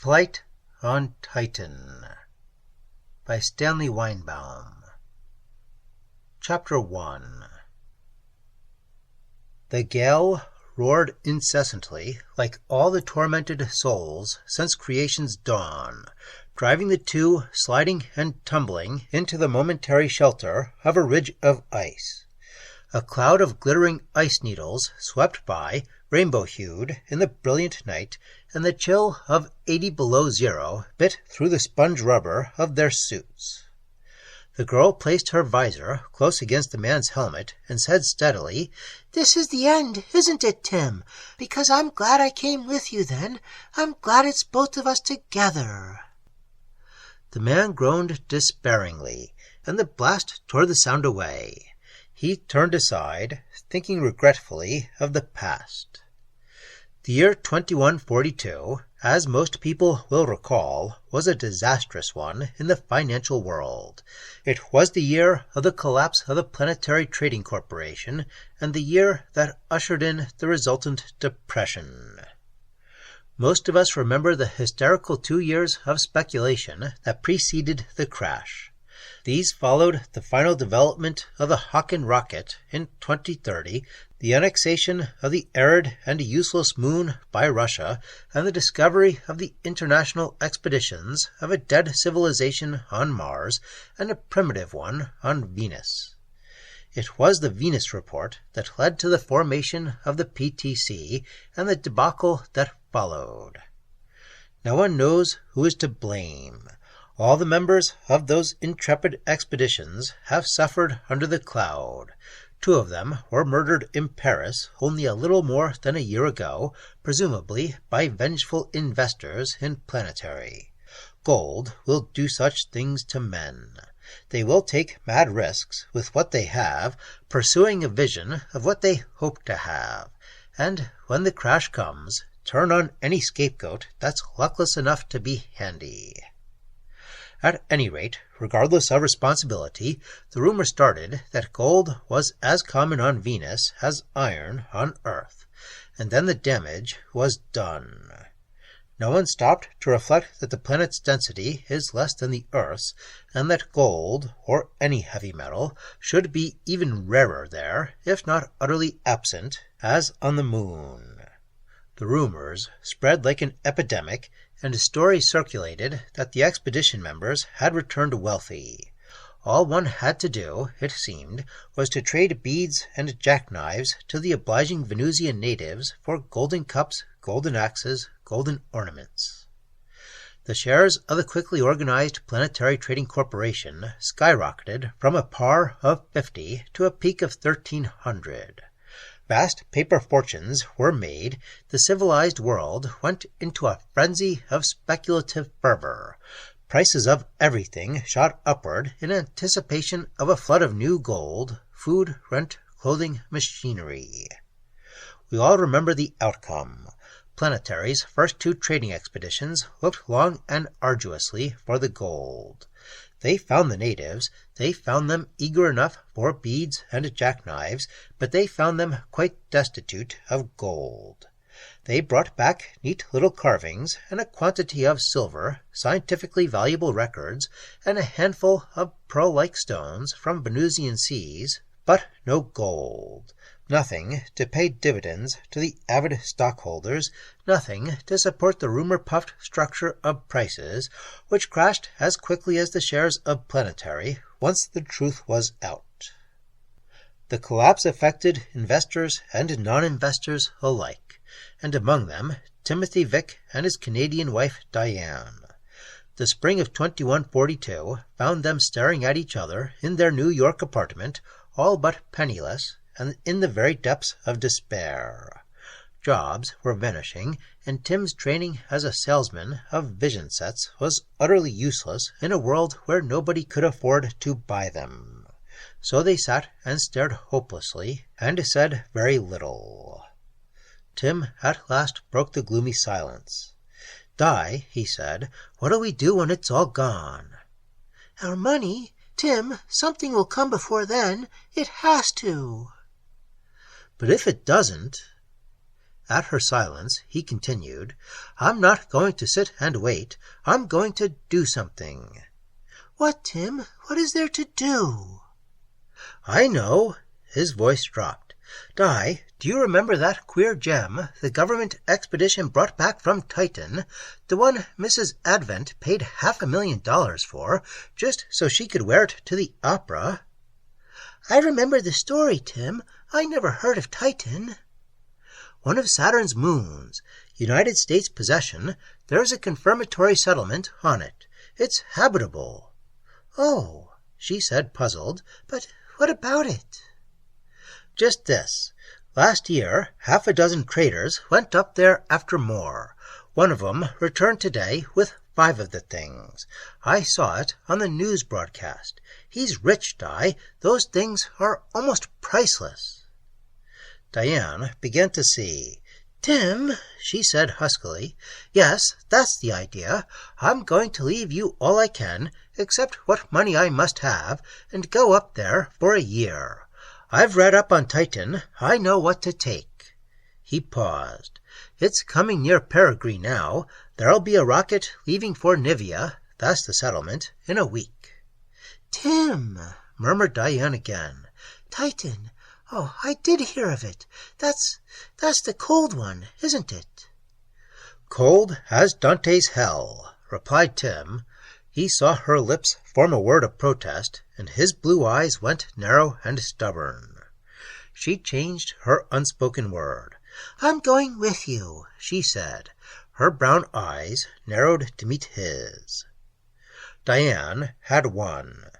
Flight on Titan by Stanley Weinbaum. Chapter 1. The gale roared incessantly like all the tormented souls since creation's dawn, driving the two sliding and tumbling into the momentary shelter of a ridge of ice. A cloud of glittering ice needles swept by, rainbow-hued in the brilliant night, and the chill of 80 below zero bit through the sponge rubber of their suits. The girl placed her visor close against the man's helmet and said steadily, "This is the end, isn't it, Tim? Because I'm glad I came with you then. I'm glad it's both of us together." The man groaned despairingly, and the blast tore the sound away. He turned aside, thinking regretfully of the past. The year 2142, as most people will recall, was a disastrous one in the financial world. It was the year of the collapse of the Planetary Trading Corporation, and the year that ushered in the resultant depression. Most of us remember the hysterical 2 years of speculation that preceded the crash. These followed the final development of the Hawken rocket in 2030, the annexation of the arid and useless moon by Russia, and the discovery of the international expeditions of a dead civilization on Mars and a primitive one on Venus. It was the Venus report that led to the formation of the PTC and the debacle that followed. No one knows who is to blame. All the members of those intrepid expeditions have suffered under the cloud. 2 of them were murdered in Paris only a little more than a year ago, presumably by vengeful investors in Planetary. Gold will do such things to men. They will take mad risks with what they have, pursuing a vision of what they hope to have, and when the crash comes, turn on any scapegoat that's luckless enough to be handy. At any rate, regardless of responsibility, the rumor started that gold was as common on Venus as iron on Earth, and then the damage was done. No one stopped to reflect that the planet's density is less than the Earth's, and that gold, or any heavy metal, should be even rarer there, if not utterly absent, as on the moon. The rumors spread like an epidemic, and stories circulated that the expedition members had returned wealthy. All one had to do, it seemed, was to trade beads and jackknives to the obliging Venusian natives for golden cups, golden axes, golden ornaments. The shares of the quickly organized Planetary Trading Corporation skyrocketed from a par of 50 to a peak of 1,300. Vast paper fortunes were made. The civilized world went into a frenzy of speculative fervor. Prices of everything shot upward in anticipation of a flood of new gold, food, rent, clothing, machinery. We all remember the outcome. Planetary's first 2 trading expeditions looked long and arduously for the gold. They found the natives. They found them eager enough for beads and jackknives, but they found them quite destitute of gold. They brought back neat little carvings and a quantity of silver, scientifically valuable records, and a handful of pearl-like stones from Venusian seas, but no gold. Nothing to pay dividends to the avid stockholders, nothing to support the rumor-puffed structure of prices, which crashed as quickly as the shares of Planetary once the truth was out. The collapse affected investors and non-investors alike, and among them Timothy Vick and his Canadian wife Diane. The spring of 2142 found them staring at each other in their New York apartment, all but penniless, and in the very depths of despair. Jobs were vanishing, and Tim's training as a salesman of vision sets was utterly useless in a world where nobody could afford to buy them. So they sat and stared hopelessly, and said very little. Tim at last broke the gloomy silence. "Di," he said, "what'll we do when it's all gone?" "Our money? Tim, something will come before then. It has to." "But if it doesn't?" at her silence, he continued, "I'm not going to sit and wait. I'm going to do something." "What, Tim? What is there to do?" "I know." His voice dropped. "Di, do you remember that queer gem the government expedition brought back from Titan? The one Mrs. Advent paid $500,000 for, just so she could wear it to the opera?" "I remember the story, Tim. I never heard of Titan." "One of Saturn's moons. United States possession. There's a confirmatory settlement on it. It's habitable." "Oh," she said, puzzled. "But what about it?" "Just this. Last year, 6 traders went up there after more. One of 'em returned today with 5 of the things. I saw it on the news broadcast. He's rich, Di. Those things are almost priceless." Diane began to see. "Tim," she said huskily, "yes, that's the idea. I'm going to leave you all I can, except what money I must have, and go up there for a year. I've read up on Titan. I know what to take." He paused. "It's coming near Peregrine now. There'll be a rocket leaving for Nivea, that's the settlement, in a week." "Tim," murmured Diane again. "Titan. Oh, I did hear of it. That's the cold one, isn't it?" "Cold as Dante's hell," replied Tim. He saw her lips form a word of protest, and his blue eyes went narrow and stubborn. She changed her unspoken word. "I'm going with you," she said. Her brown eyes narrowed to meet his. Diane had won.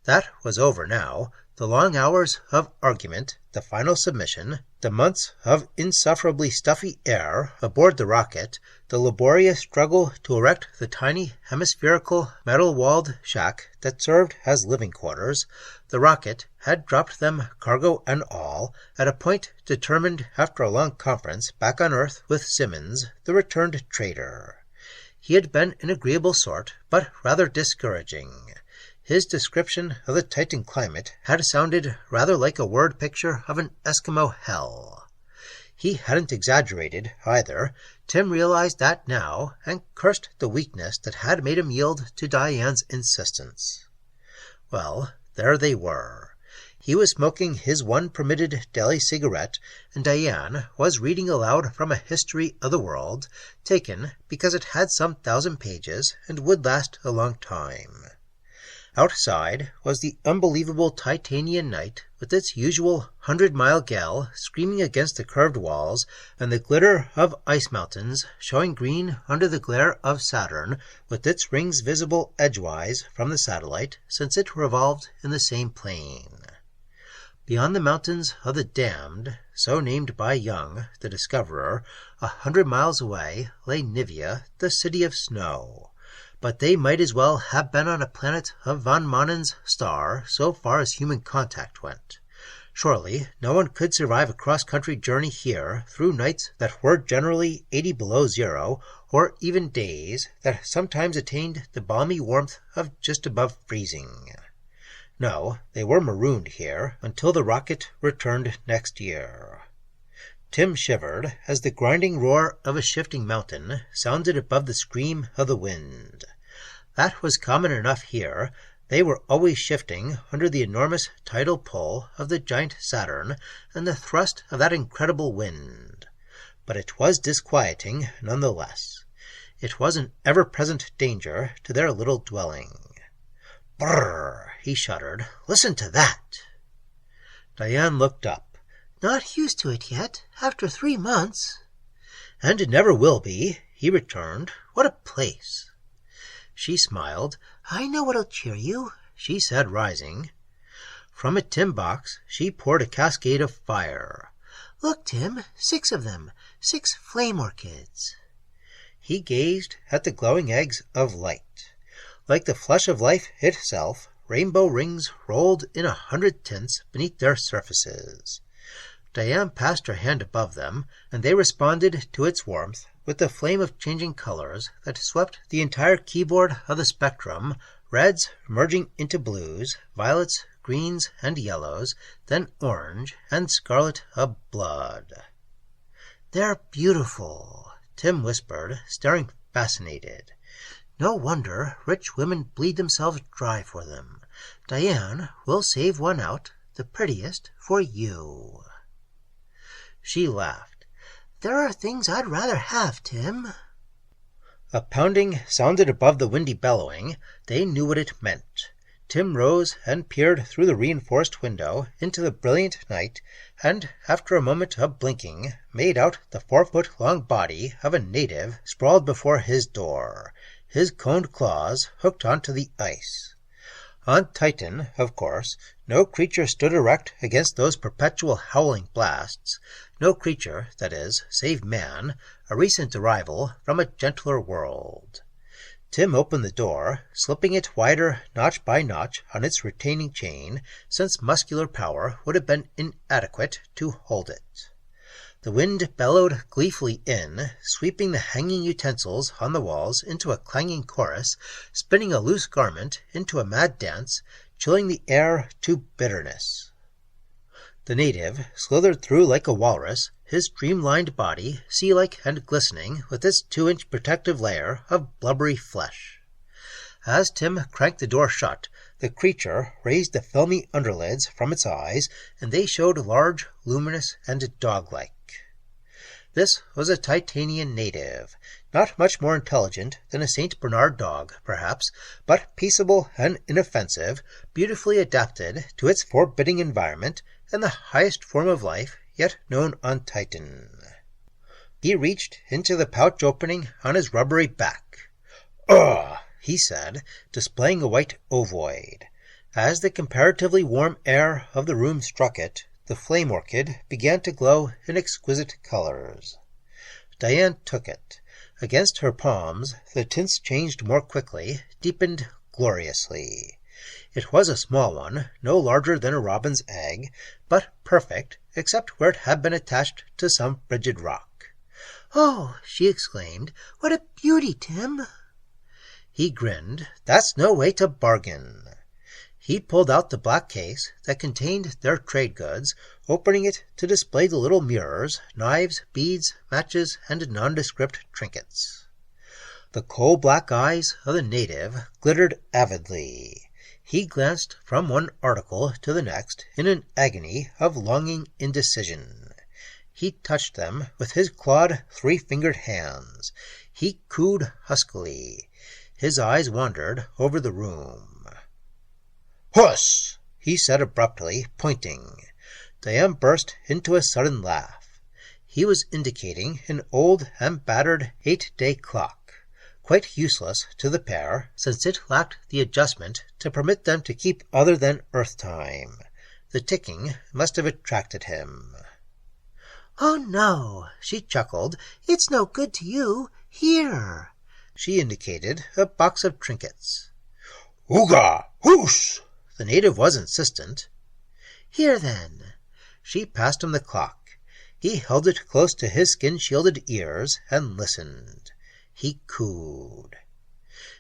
That was over now. The long hours of argument, the final submission, the months of insufferably stuffy air aboard the rocket, the laborious struggle to erect the tiny hemispherical metal-walled shack that served as living quarters, the rocket had dropped them, cargo and all, at a point determined after a long conference back on Earth with Simmons, the returned trader. He had been an agreeable sort, but rather discouraging. His description of the Titan climate had sounded rather like a word picture of an Eskimo hell. He hadn't exaggerated, either. Tim realized that now, and cursed the weakness that had made him yield to Diane's insistence. Well, there they were. He was smoking his one permitted daily cigarette, and Diane was reading aloud from a history of the world, taken because it had some 1,000 pages and would last a long time. Outside was the unbelievable Titanian night, with its usual 100-mile gale screaming against the curved walls, and the glitter of ice mountains showing green under the glare of Saturn, with its rings visible edgewise from the satellite, since it revolved in the same plane. Beyond the mountains of the Damned, so named by Young, the discoverer, 100 miles away, lay Nivea, the city of snow. But they might as well have been on a planet of von Maunen's star, so far as human contact went. Surely no one could survive a cross-country journey here through nights that were generally 80 below zero, or even days that sometimes attained the balmy warmth of just above freezing. No, they were marooned here until the rocket returned next year. Tim shivered as the grinding roar of a shifting mountain sounded above the scream of the wind. That was common enough here. They were always shifting under the enormous tidal pull of the giant Saturn and the thrust of that incredible wind. But it was disquieting none the less. It was an ever-present danger to their little dwelling. "Brrr!" he shuddered. "Listen to that!" Diane looked up. "Not used to it yet, after 3 months." "And never will be," he returned. "What a place!" She smiled. "I know what'll cheer you," she said, rising. From a tin box she poured a cascade of fire. "Look, Tim, 6 of them, 6 flame orchids." He gazed at the glowing eggs of light. Like the flush of life itself, rainbow rings rolled in 100 tints beneath their surfaces. Diane passed her hand above them, and they responded to its warmth with the flame of changing colors that swept the entire keyboard of the spectrum, reds merging into blues, violets, greens, and yellows, then orange and scarlet of blood. They're beautiful, Tim whispered, staring fascinated. No wonder rich women bleed themselves dry for them. Diane, we'll save one out, the prettiest, for you. She laughed. There are things I'd rather have, Tim. A pounding sounded above the windy bellowing. They knew what it meant. Tim rose and peered through the reinforced window into the brilliant night, and, after a moment of blinking, made out the 4-foot-long body of a native sprawled before his door, his coned claws hooked onto the ice. On Titan, of course, no creature stood erect against those perpetual howling blasts, no creature, that is, save man, a recent arrival from a gentler world. Tim opened the door, slipping it wider notch by notch on its retaining chain, since muscular power would have been inadequate to hold it. The wind bellowed gleefully in, sweeping the hanging utensils on the walls into a clanging chorus, spinning a loose garment into a mad dance, chilling the air to bitterness. The native slithered through like a walrus, his streamlined body sea-like and glistening with its 2-inch protective layer of blubbery flesh. As Tim cranked the door shut, the creature raised the filmy underlids from its eyes, and they showed large, luminous, and dog-like. This was a Titanian native, not much more intelligent than a St. Bernard dog, perhaps, but peaceable and inoffensive, beautifully adapted to its forbidding environment, and the highest form of life yet known on Titan. He reached into the pouch opening on his rubbery back. "Ugh!" he said, displaying a white ovoid. As the comparatively warm air of the room struck it, the flame orchid began to glow in exquisite colors. Diane took it. Against her palms, the tints changed more quickly, deepened gloriously. It was a small one, no larger than a robin's egg, but perfect, except where it had been attached to some frigid rock. "Oh," she exclaimed, "what a beauty, Tim!" He grinned. "That's no way to bargain." He pulled out the black case that contained their trade goods, opening it to display the little mirrors, knives, beads, matches, and nondescript trinkets. The coal-black eyes of the native glittered avidly. He glanced from one article to the next in an agony of longing indecision. He touched them with his clawed, 3-fingered hands. He cooed huskily. His eyes wandered over the room. "Huss!" he said abruptly, pointing. Diane burst into a sudden laugh. He was indicating an old and battered 8-day clock, quite useless to the pair, since it lacked the adjustment to permit them to keep other than Earth time. The ticking must have attracted him. "Oh, no," she chuckled. "It's no good to you. Here." She indicated a box of trinkets. "Ooga! Whoosh!" The native was insistent. "Here, then." She passed him the clock. He held it close to his skin-shielded ears and listened. He cooed.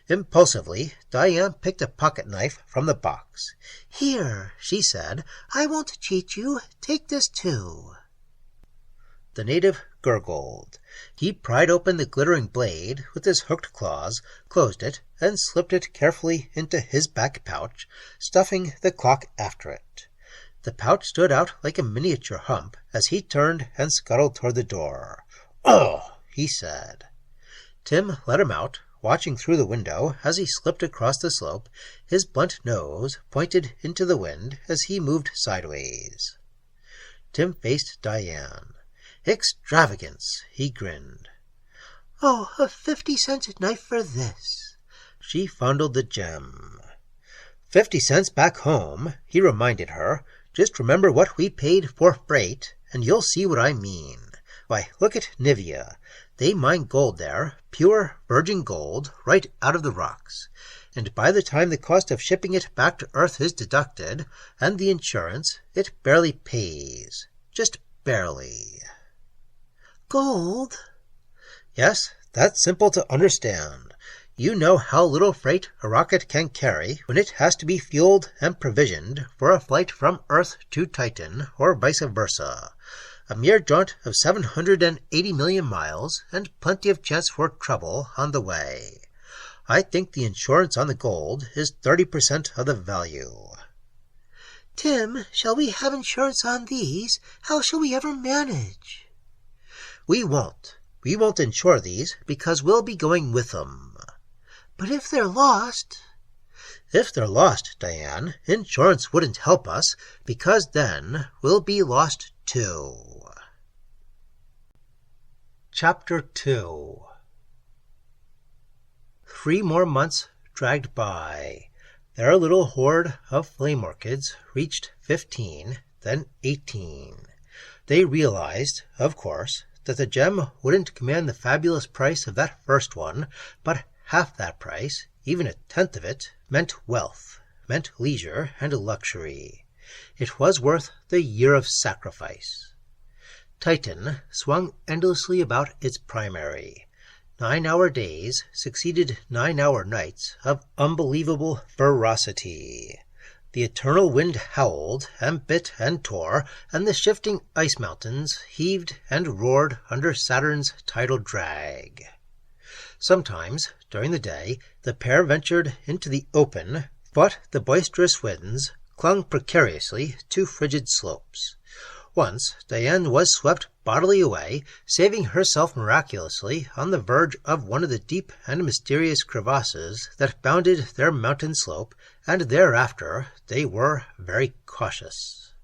Impulsively, Diane picked a pocket-knife from the box. "Here," she said. "I won't cheat you. Take this, too." The native gurgled. He pried open the glittering blade with his hooked claws, closed it, and slipped it carefully into his back pouch, stuffing the clock after it. The pouch stood out like a miniature hump as he turned and scuttled toward the door. "Oh!" he said. Tim let him out, watching through the window as he slipped across the slope, his blunt nose pointed into the wind as he moved sideways. Tim faced Diane. "Extravagance!" he grinned. "Oh, a 50-cent knife for this." She fondled the gem. 50 cents back home," he reminded her. "Just remember what we paid for freight, and you'll see what I mean. Why, look at Nivea. They mine gold there, pure virgin gold, right out of the rocks. And by the time the cost of shipping it back to Earth is deducted, and the insurance, it barely pays. Just barely." "Gold?" "Yes, that's simple to understand. You know how little freight a rocket can carry when it has to be fueled and provisioned for a flight from Earth to Titan, or vice versa. a mere jaunt of 780 million miles, and plenty of chance for trouble on the way. I think the insurance on the gold is 30% of the value." "Tim, shall we have insurance on these? How shall we ever manage?" "We won't. We won't insure these because we'll be going with them." "But if they're lost?" "If they're lost, Diane, insurance wouldn't help us, because then we'll be lost too." Chapter 2. 3 more months dragged by. Their little horde of flame orchids reached 15, then 18. They realized, of course, that the gem wouldn't command the fabulous price of that first one, but half that price, even a tenth of it, meant wealth, meant leisure and luxury. It was worth the year of sacrifice. Titan swung endlessly about its primary. 9-hour days succeeded 9-hour nights of unbelievable ferocity. The eternal wind howled and bit and tore, and the shifting ice mountains heaved and roared under Saturn's tidal drag. Sometimes, during the day, the pair ventured into the open, but the boisterous winds clung precariously to frigid slopes. Once Diane was swept bodily away, saving herself miraculously on the verge of one of the deep and mysterious crevasses that bounded their mountain slope, and thereafter they were very cautious.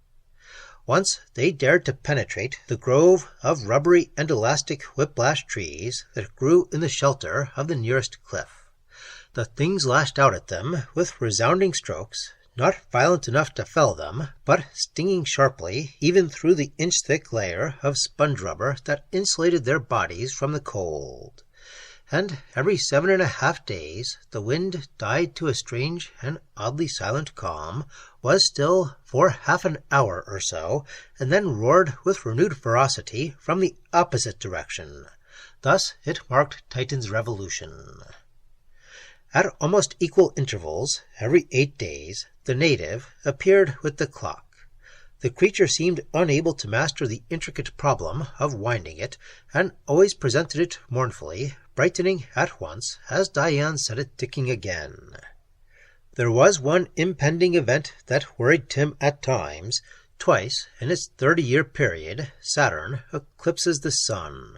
Once they dared to penetrate the grove of rubbery and elastic whiplash trees that grew in the shelter of the nearest cliff. The things lashed out at them with resounding strokes, not violent enough to fell them, but stinging sharply even through the inch-thick layer of sponge rubber that insulated their bodies from the cold. And every 7.5 days the wind died to a strange and oddly silent calm, was still for half an hour or so, and then roared with renewed ferocity from the opposite direction. Thus it marked Titan's revolution. At almost equal intervals, every 8 days, the native appeared with the clock. The creature seemed unable to master the intricate problem of winding it, and always presented it mournfully, brightening at once as Diane set it ticking again. There was one impending event that worried Tim at times. Twice in its 30-year period, Saturn eclipses the sun.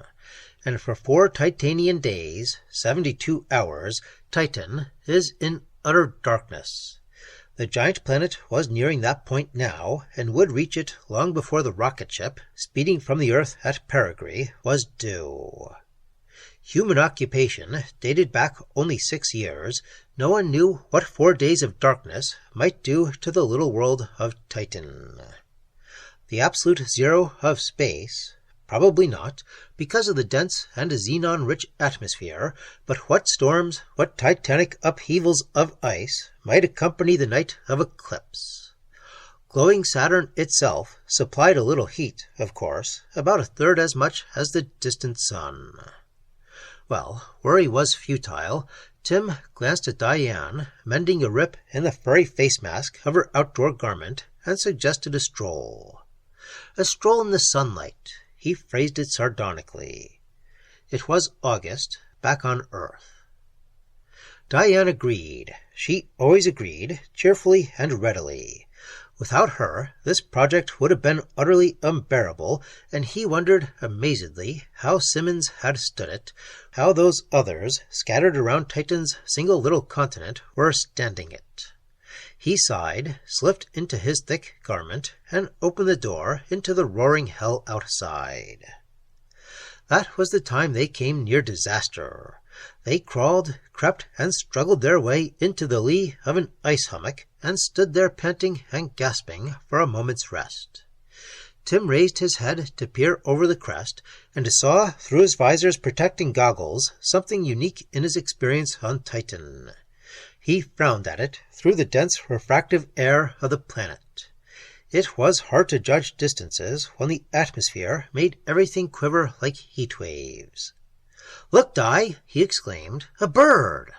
And for 4 Titanian days, 72 hours, Titan is in utter darkness. The giant planet was nearing that point now, and would reach it long before the rocket ship, speeding from the Earth at perigee, was due. Human occupation dated back only 6 years. No one knew what 4 days of darkness might do to the little world of Titan. The absolute zero of space? Probably not, because of the dense and xenon-rich atmosphere, but what storms, what titanic upheavals of ice might accompany the night of eclipse? Glowing Saturn itself supplied a little heat, of course, about 1/3 as much as the distant sun. Well, worry was futile. Tim glanced at Diane, mending a rip in the furry face mask of her outdoor garment, and suggested a stroll. A stroll in the sunlight. He phrased it sardonically. It was August, back on Earth. Diane agreed. She always agreed, cheerfully and readily. Without her, this project would have been utterly unbearable, and he wondered amazedly how Simmons had stood it, how those others, scattered around Titan's single little continent, were standing it. He sighed, slipped into his thick garment, and opened the door into the roaring hell outside. That was the time they came near disaster. They crawled, crept, and struggled their way into the lee of an ice hummock, and stood there panting and gasping for a moment's rest. Tim raised his head to peer over the crest, and saw through his visor's protecting goggles something unique in his experience on Titan. He frowned at it through the dense refractive air of the planet. It was hard to judge distances when the atmosphere made everything quiver like heat waves. "Look, Di!" he exclaimed. "A bird!"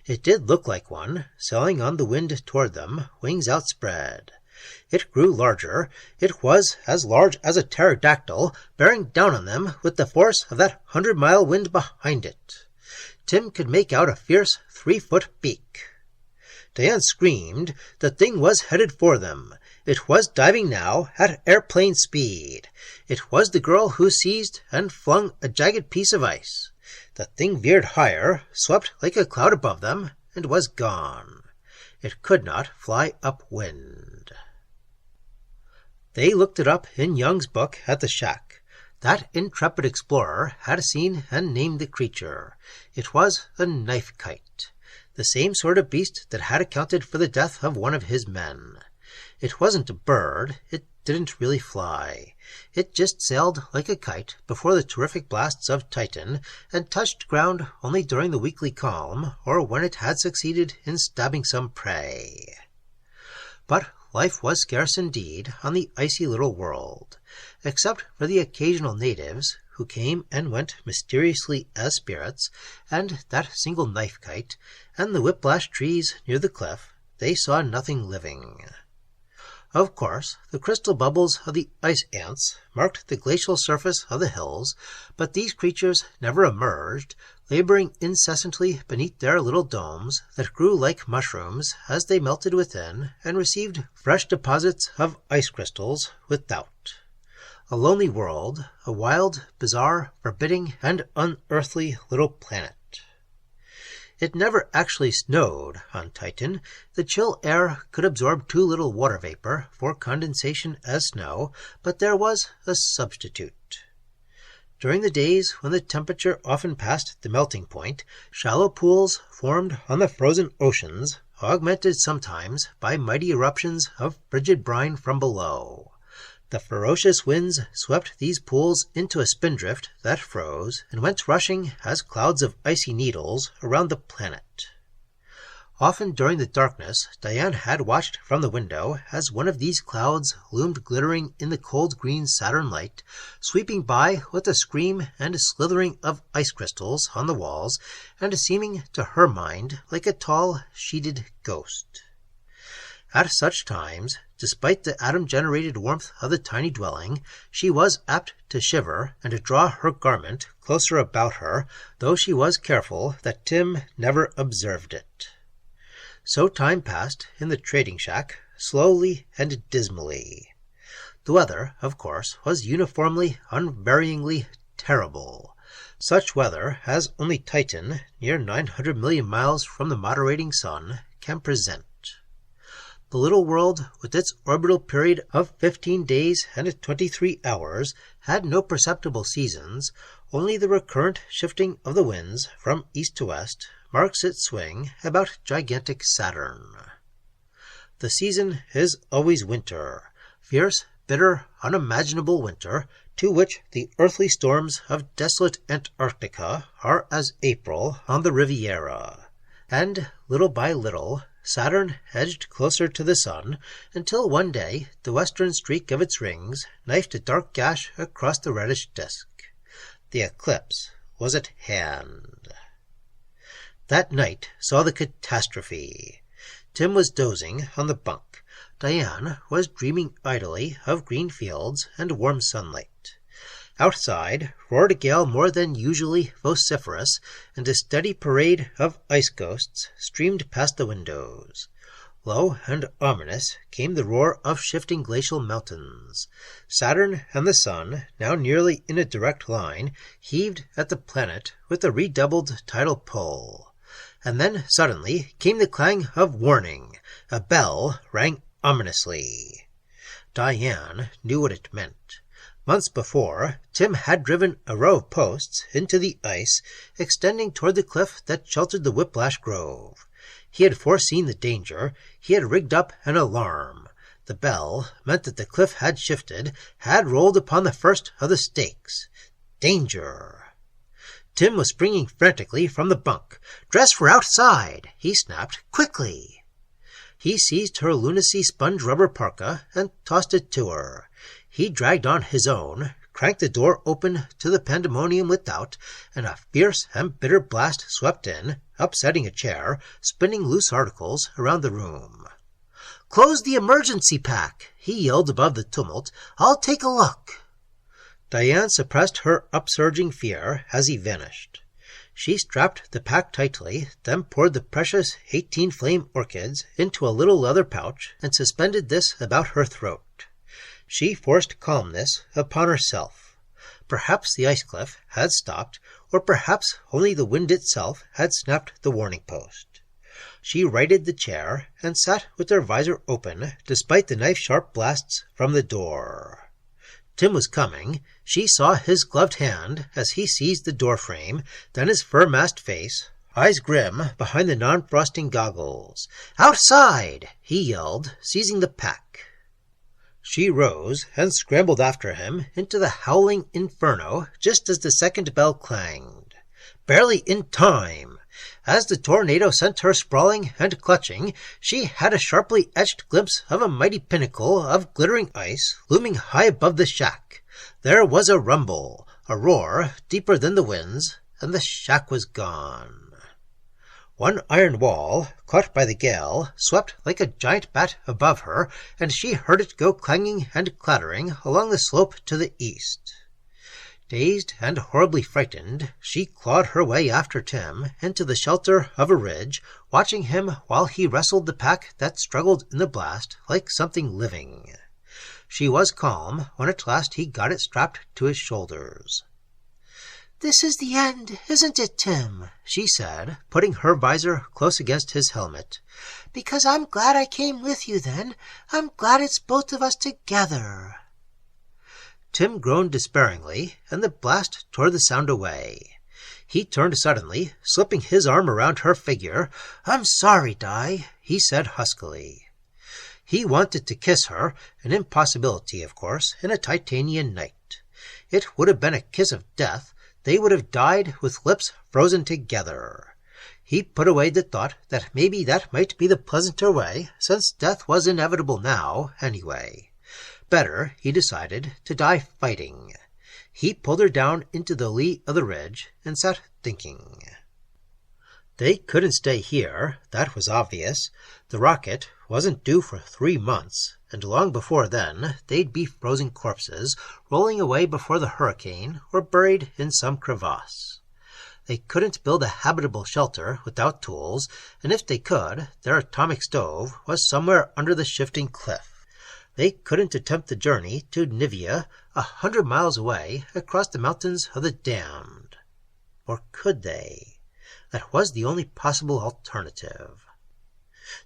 It did look like one, sailing on the wind toward them, wings outspread. It grew larger. It was as large as a pterodactyl, bearing down on them with the force of that 100-mile wind behind it. Tim could make out a fierce 3-foot beak. Diane screamed. The thing was headed for them. It was diving now at airplane speed. It was the girl who seized and flung a jagged piece of ice. The thing veered higher, swept like a cloud above them, and was gone. It could not fly upwind. They looked it up in Young's book at the shack. That intrepid explorer had seen and named the creature. It was a knife-kite, the same sort of beast that had accounted for the death of one of his men. It wasn't a bird. It didn't really fly. It just sailed like a kite before the terrific blasts of Titan, and touched ground only during the weekly calm, or when it had succeeded in stabbing some prey. But life was scarce indeed on the icy little world, except for the occasional natives who came and went mysteriously as spirits, and that single knife-kite, and the whiplash trees near the cliff. They saw nothing living. Of course, the crystal bubbles of the ice ants marked the glacial surface of the hills, but these creatures never emerged, laboring incessantly beneath their little domes that grew like mushrooms as they melted within and received fresh deposits of ice crystals without. A lonely world, a wild, bizarre, forbidding, and unearthly little planet. It never actually snowed on Titan. The chill air could absorb too little water vapor for condensation as snow, but there was a substitute. During the days when the temperature often passed the melting point, shallow pools formed on the frozen oceans, augmented sometimes by mighty eruptions of frigid brine from below. The ferocious winds swept these pools into a spindrift that froze and went rushing as clouds of icy needles around the planet. Often during the darkness, Diane had watched from the window as one of these clouds loomed glittering in the cold green Saturn light, sweeping by with a scream and a slithering of ice crystals on the walls, and seeming to her mind like a tall, sheeted ghost. At such times, despite the atom-generated warmth of the tiny dwelling, she was apt to shiver and to draw her garment closer about her, though she was careful that Tim never observed it. So time passed in the trading shack, slowly and dismally. The weather, of course, was uniformly, unvaryingly terrible. Such weather as only Titan, near 900 million miles from the moderating sun, can present. The little world, with its orbital period of 15 days and 23 hours, had no perceptible seasons. Only the recurrent shifting of the winds from east to west marks its swing about gigantic Saturn. The season is always winter, fierce, bitter, unimaginable winter, to which the earthly storms of desolate Antarctica are as April on the Riviera. And, little by little, Saturn edged closer to the sun, until one day the western streak of its rings knifed a dark gash across the reddish disk. The eclipse was at hand. That night saw the catastrophe. Tim was dozing on the bunk. Diane was dreaming idly of green fields and warm sunlight. Outside roared a gale more than usually vociferous, and a steady parade of ice ghosts streamed past the windows. Low and ominous came the roar of shifting glacial mountains. Saturn and the sun, now nearly in a direct line, heaved at the planet with a redoubled tidal pull. And then suddenly came the clang of warning. A bell rang ominously. Diane knew what it meant. Months before, Tim had driven a row of posts into the ice, extending toward the cliff that sheltered the Whiplash Grove. He had foreseen the danger. He had rigged up an alarm. The bell meant that the cliff had shifted, had rolled upon the first of the stakes. Danger! Tim was springing frantically from the bunk. "Dress for outside!" he snapped. "Quickly!" He seized her lunacy sponge rubber parka and tossed it to her. He dragged on his own, cranked the door open to the pandemonium without, and a fierce and bitter blast swept in, upsetting a chair, spinning loose articles around the room. Close the emergency pack, he yelled above the tumult. I'll take a look. Diane suppressed her upsurging fear as he vanished. She strapped the pack tightly, then poured the precious 18 flame orchids into a little leather pouch and suspended this about her throat. She forced calmness upon herself. Perhaps the ice cliff had stopped, or perhaps only the wind itself had snapped the warning post. She righted the chair and sat with her visor open despite the knife-sharp blasts from the door. Tim was coming. She saw his gloved hand as he seized the doorframe, then his fur-masked face, eyes grim behind the non-frosting goggles. Outside! He yelled, seizing the pack. She rose and scrambled after him into the howling inferno just as the second bell clanged. Barely in time. As the tornado sent her sprawling and clutching, she had a sharply etched glimpse of a mighty pinnacle of glittering ice looming high above the shack. There was a rumble, a roar deeper than the winds, and the shack was gone. One iron wall, caught by the gale, swept like a giant bat above her, and she heard it go clanging and clattering along the slope to the east. Dazed and horribly frightened, she clawed her way after Tim into the shelter of a ridge, watching him while he wrestled the pack that struggled in the blast like something living. She was calm when at last he got it strapped to his shoulders. This is the end, isn't it, Tim? She said, putting her visor close against his helmet. Because I'm glad I came with you then. I'm glad it's both of us together. Tim groaned despairingly, and the blast tore the sound away. He turned suddenly, slipping his arm around her figure. I'm sorry, Di, he said huskily. He wanted to kiss her, an impossibility, of course, in a Titanian night. It would have been a kiss of death. They would have died with lips frozen together. He put away the thought that maybe that might be the pleasanter way, since death was inevitable now, anyway. Better, he decided, to die fighting. He pulled her down into the lee of the ridge and sat thinking. They couldn't stay here, that was obvious. The rocket wasn't due for 3 months, and long before then they'd be frozen corpses, rolling away before the hurricane or buried in some crevasse. They couldn't build a habitable shelter without tools, and if they could, their atomic stove was somewhere under the shifting cliff. They couldn't attempt the journey to Nivea, 100 miles away across the mountains of the damned. Or could they? That was the only possible alternative.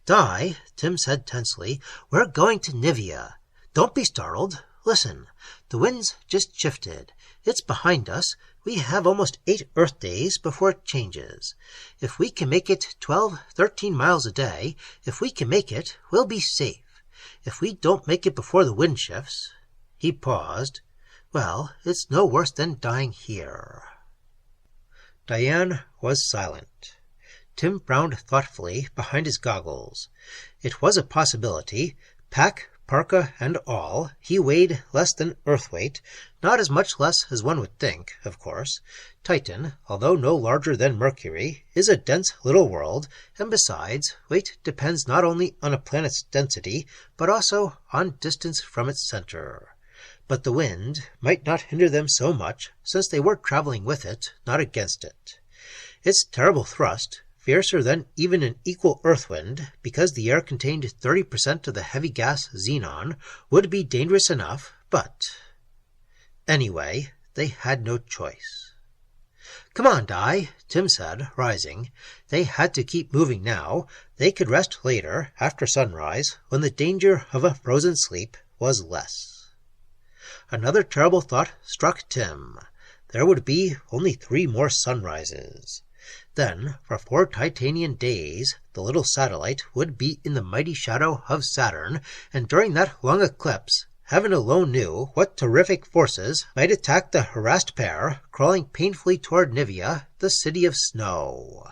Di, Tim said tensely, we're going to Nivea. Don't be startled. Listen, the wind's just shifted. It's behind us. We have almost 8 Earth days before it changes. If we can make it 12, 13 miles a day, if we can make it, we'll be safe. If we don't make it before the wind shifts, he paused, well, it's no worse than dying here. Diane was silent. Tim frowned thoughtfully behind his goggles. It was a possibility. Pack, parka, and all, he weighed less than Earth weight, not as much less as one would think, of course. Titan, although no larger than Mercury, is a dense little world, and besides, weight depends not only on a planet's density, but also on distance from its center. But the wind might not hinder them so much, since they were traveling with it, not against it. Its terrible thrust, fiercer than even an equal earth wind, because the air contained 30% of the heavy gas xenon, would be dangerous enough, but... Anyway, they had no choice. Come on, Di, Tim said, rising. They had to keep moving now. They could rest later, after sunrise, when the danger of a frozen sleep was less. Another terrible thought struck Tim. There would be only 3 more sunrises. Then, for 4 Titanian days, the little satellite would be in the mighty shadow of Saturn, and during that long eclipse, heaven alone knew what terrific forces might attack the harassed pair crawling painfully toward Nivea, the city of snow.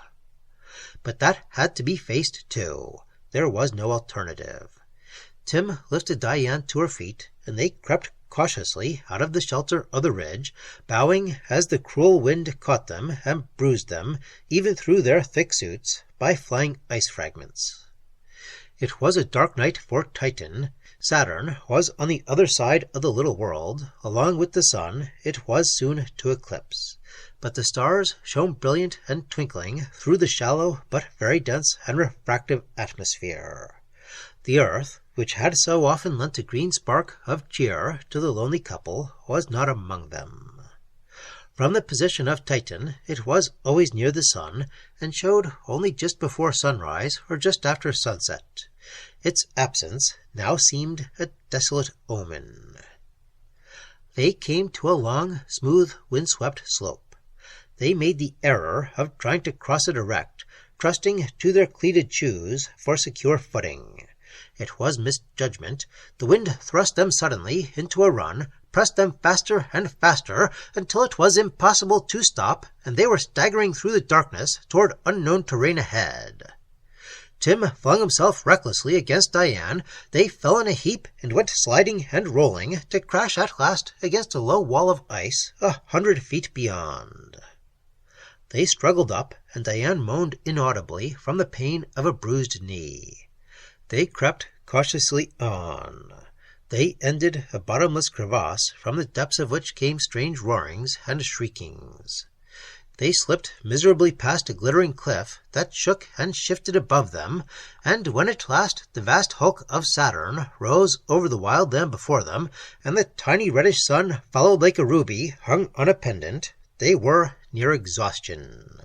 But that had to be faced too. There was no alternative. Tim lifted Diane to her feet, and they crept cautiously out of the shelter of the ridge, bowing as the cruel wind caught them and bruised them, even through their thick suits, by flying ice fragments. It was a dark night for Titan. Saturn was on the other side of the little world. Along with the sun, it was soon to eclipse. But the stars shone brilliant and twinkling through the shallow but very dense and refractive atmosphere. The earth, which had so often lent a green spark of cheer to the lonely couple, was not among them. From the position of Titan, it was always near the sun, and showed only just before sunrise or just after sunset. Its absence now seemed a desolate omen. They came to a long, smooth, wind-swept slope. They made the error of trying to cross it erect, trusting to their cleated shoes for secure footing. It was misjudgment. The wind thrust them suddenly into a run, pressed them faster and faster until it was impossible to stop, and they were staggering through the darkness toward unknown terrain ahead. Tim flung himself recklessly against Diane. They fell in a heap and went sliding and rolling to crash at last against a low wall of ice 100 feet beyond. They struggled up, and Diane moaned inaudibly from the pain of a bruised knee. They crept cautiously on. They ended a bottomless crevasse from the depths of which came strange roarings and shriekings. They slipped miserably past a glittering cliff that shook and shifted above them, and when at last the vast hulk of Saturn rose over the wild land before them, and the tiny reddish sun followed like a ruby hung on a pendant, they were near exhaustion.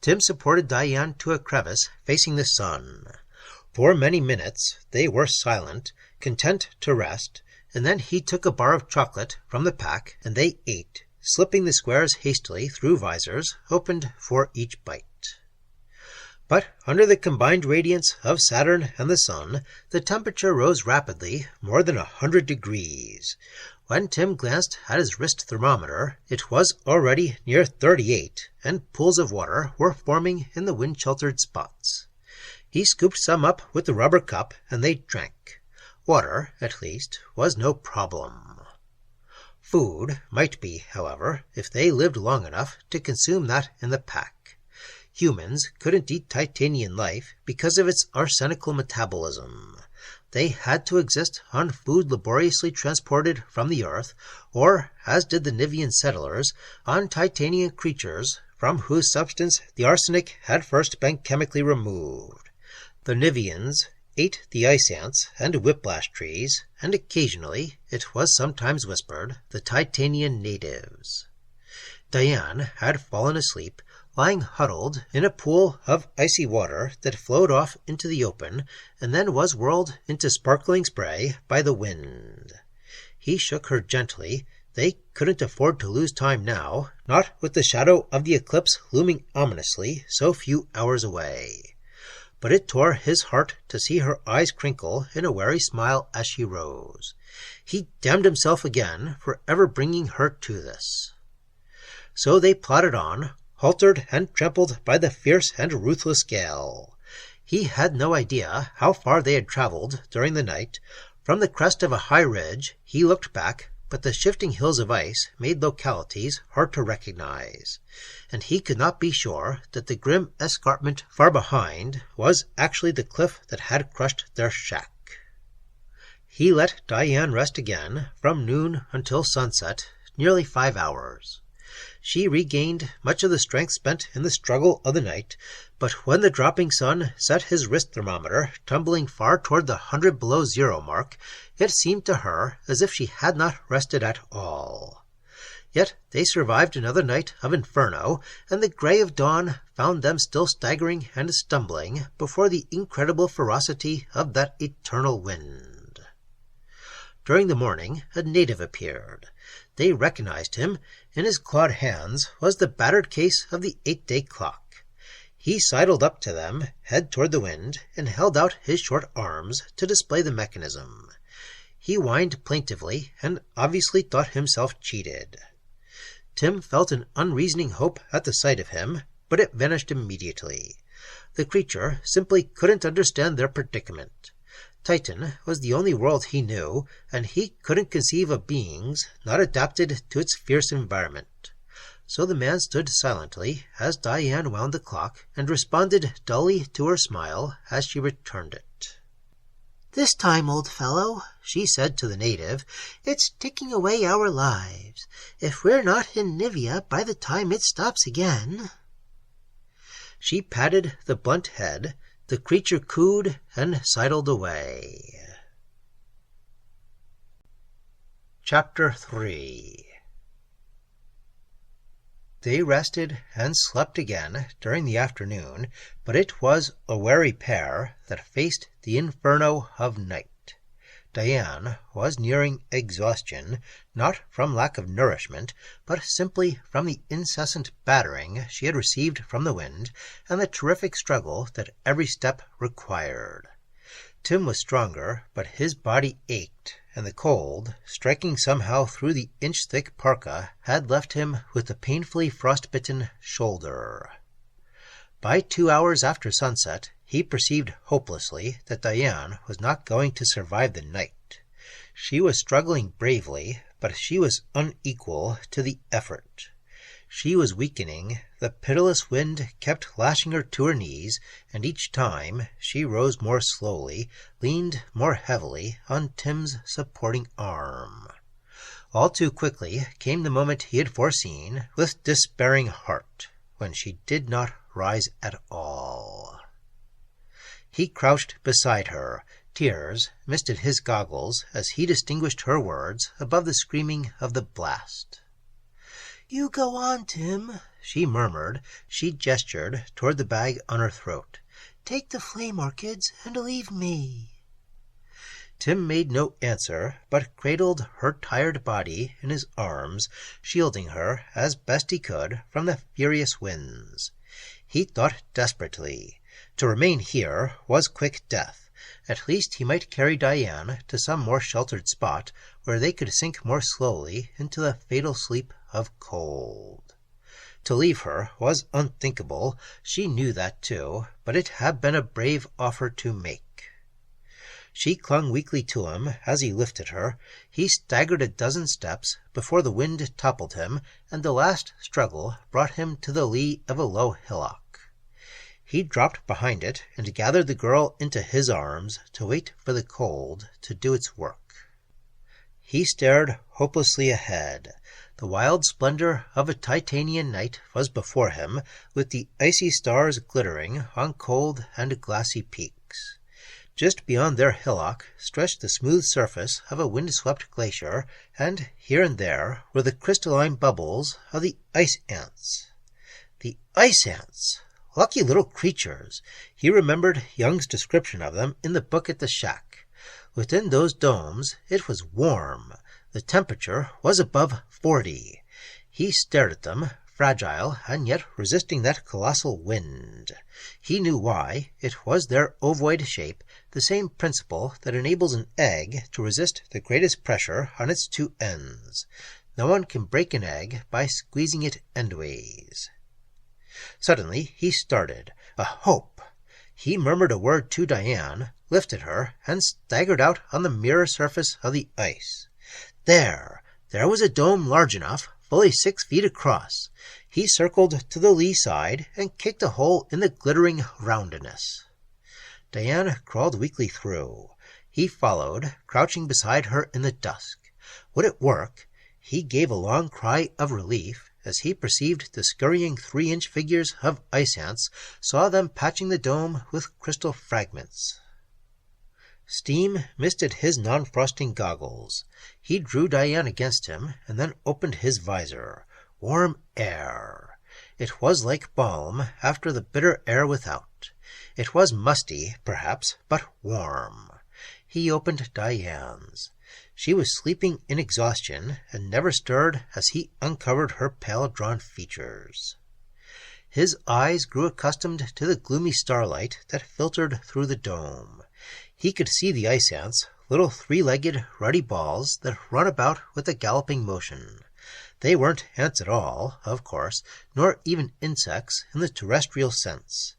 Tim supported Diane to a crevice facing the sun. For many minutes they were silent, content to rest, and then he took a bar of chocolate from the pack, and they ate, slipping the squares hastily through visors opened for each bite. But under the combined radiance of Saturn and the sun, the temperature rose rapidly, more than 100 degrees. When Tim glanced at his wrist thermometer, it was already near 38, and pools of water were forming in the wind-sheltered spots. He scooped some up with the rubber cup, and they drank. Water, at least, was no problem. Food might be, however, if they lived long enough to consume that in the pack. Humans couldn't eat Titanian life because of its arsenical metabolism. They had to exist on food laboriously transported from the earth, or, as did the Nivian settlers, on Titanian creatures from whose substance the arsenic had first been chemically removed. The Nivians ate the ice ants and whiplash trees, and occasionally, it was sometimes whispered, the Titanian natives. Diane had fallen asleep, lying huddled in a pool of icy water that flowed off into the open, and then was whirled into sparkling spray by the wind. He shook her gently. They couldn't afford to lose time now, not with the shadow of the eclipse looming ominously so few hours away. But it tore his heart to see her eyes crinkle in a wary smile as she rose. He damned himself again for ever bringing her to this. So they plodded on, haltered and trampled by the fierce and ruthless gale. He had no idea how far they had traveled during the night. From the crest of a high ridge he looked back, but the shifting hills of ice made localities hard to recognize, and he could not be sure that the grim escarpment far behind was actually the cliff that had crushed their shack. He let Diane rest again from noon until sunset, nearly 5 hours. She regained much of the strength spent in the struggle of the night, but when the dropping sun set his wrist thermometer tumbling far toward the 100 below zero mark, it seemed to her as if she had not rested at all. Yet they survived another night of inferno, and the gray of dawn found them still staggering and stumbling before the incredible ferocity of that eternal wind. During the morning a native appeared. They recognized him. In his clawed hands was the battered case of the 8-day clock. He sidled up to them, head toward the wind, and held out his short arms to display the mechanism. He whined plaintively, and obviously thought himself cheated. Tim felt an unreasoning hope at the sight of him, but it vanished immediately. The creature simply couldn't understand their predicament. Titan was the only world he knew, and he couldn't conceive of beings not adapted to its fierce environment. so the man stood silently as Diane wound the clock and responded dully to her smile as she returned it. "This time, old fellow," she said to the native, "it's ticking away our lives. If we're not in Nivea by the time it stops again." She patted the blunt head, the creature cooed and sidled away. Chapter 3. They rested and slept again during the afternoon, but it was a wary pair that faced the inferno of night. Diane was nearing exhaustion, not from lack of nourishment, but simply from the incessant battering she had received from the wind and the terrific struggle that every step required. Tim was stronger, but his body ached, and the cold, striking somehow through the inch-thick parka, had left him with a painfully frostbitten shoulder. By 2 hours after sunset, he perceived hopelessly that Diane was not going to survive the night. She was struggling bravely, but she was unequal to the effort. She was weakening, the pitiless wind kept lashing her to her knees, and each time she rose more slowly, leaned more heavily on Tim's supporting arm. All too quickly came the moment he had foreseen with despairing heart, when she did not rise at all. He crouched beside her. Tears misted his goggles as he distinguished her words above the screaming of the blast. "You go on, Tim," she murmured. She gestured toward the bag on her throat. "Take the flame orchids and leave me." Tim made no answer, but cradled her tired body in his arms, shielding her as best he could from the furious winds. He thought desperately. To remain here was quick death. At least he might carry Diane to some more sheltered spot where they could sink more slowly into the fatal sleep of cold. To leave her was unthinkable. She knew that too, but it had been a brave offer to make. She clung weakly to him as he lifted her. He staggered a dozen steps before the wind toppled him, and the last struggle brought him to the lee of a low hillock. He dropped behind it and gathered the girl into his arms to wait for the cold to do its work. He stared hopelessly ahead. The wild splendor of a Titanian night was before him, with the icy stars glittering on cold and glassy peaks. Just beyond their hillock stretched the smooth surface of a wind-swept glacier, and here and there were the crystalline bubbles of the ice ants. The ice ants! Lucky little creatures! He remembered Young's description of them in the book at the shack. Within those domes it was warm. The temperature was above 40. He stared at them, fragile and yet resisting that colossal wind. He knew why. It was their ovoid shape, the same principle that enables an egg to resist the greatest pressure on its two ends. No one can break an egg by squeezing it endways. Suddenly he started. A hope! He murmured a word to Diane, lifted her, and staggered out on the mirror surface of the ice. There was a dome large enough, fully 6 feet across. He circled to the lee side and kicked a hole in the glittering roundness. Diane crawled weakly through. He followed, crouching beside her in the dusk. Would it work? He gave a long cry of relief as he perceived the scurrying 3-inch figures of ice ants, saw them patching the dome with crystal fragments. Steam misted his non-frosting goggles. He drew Diane against him and then opened his visor. Warm air. It was like balm after the bitter air without. It was musty, perhaps, but warm. He opened Diane's. She was sleeping in exhaustion and never stirred as he uncovered her pale, drawn features. His eyes grew accustomed to the gloomy starlight that filtered through the dome. He could see the ice ants, little 3-legged, ruddy balls that run about with a galloping motion. They weren't ants at all, of course, nor even insects in the terrestrial sense.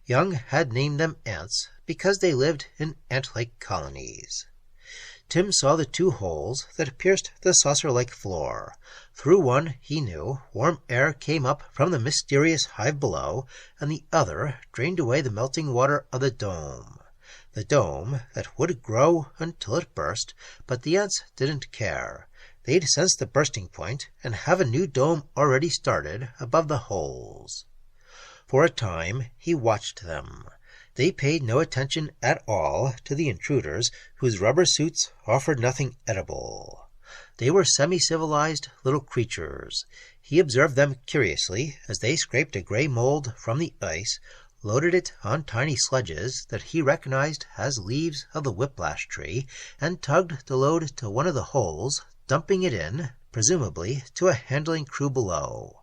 Young had named them ants because they lived in ant-like colonies. Tim saw the two holes that pierced the saucer-like floor. Through one, he knew, warm air came up from the mysterious hive below, and the other drained away the melting water of the dome. The dome that would grow until it burst, but the ants didn't care. They'd sense the bursting point and have a new dome already started above the holes. For a time he watched them. They paid no attention at all to the intruders whose rubber suits offered nothing edible. They were semi-civilized little creatures. He observed them curiously as they scraped a gray mold from the ice, loaded it on tiny sledges that he recognized as leaves of the whiplash tree, and tugged the load to one of the holes, dumping it in, presumably to a handling crew below.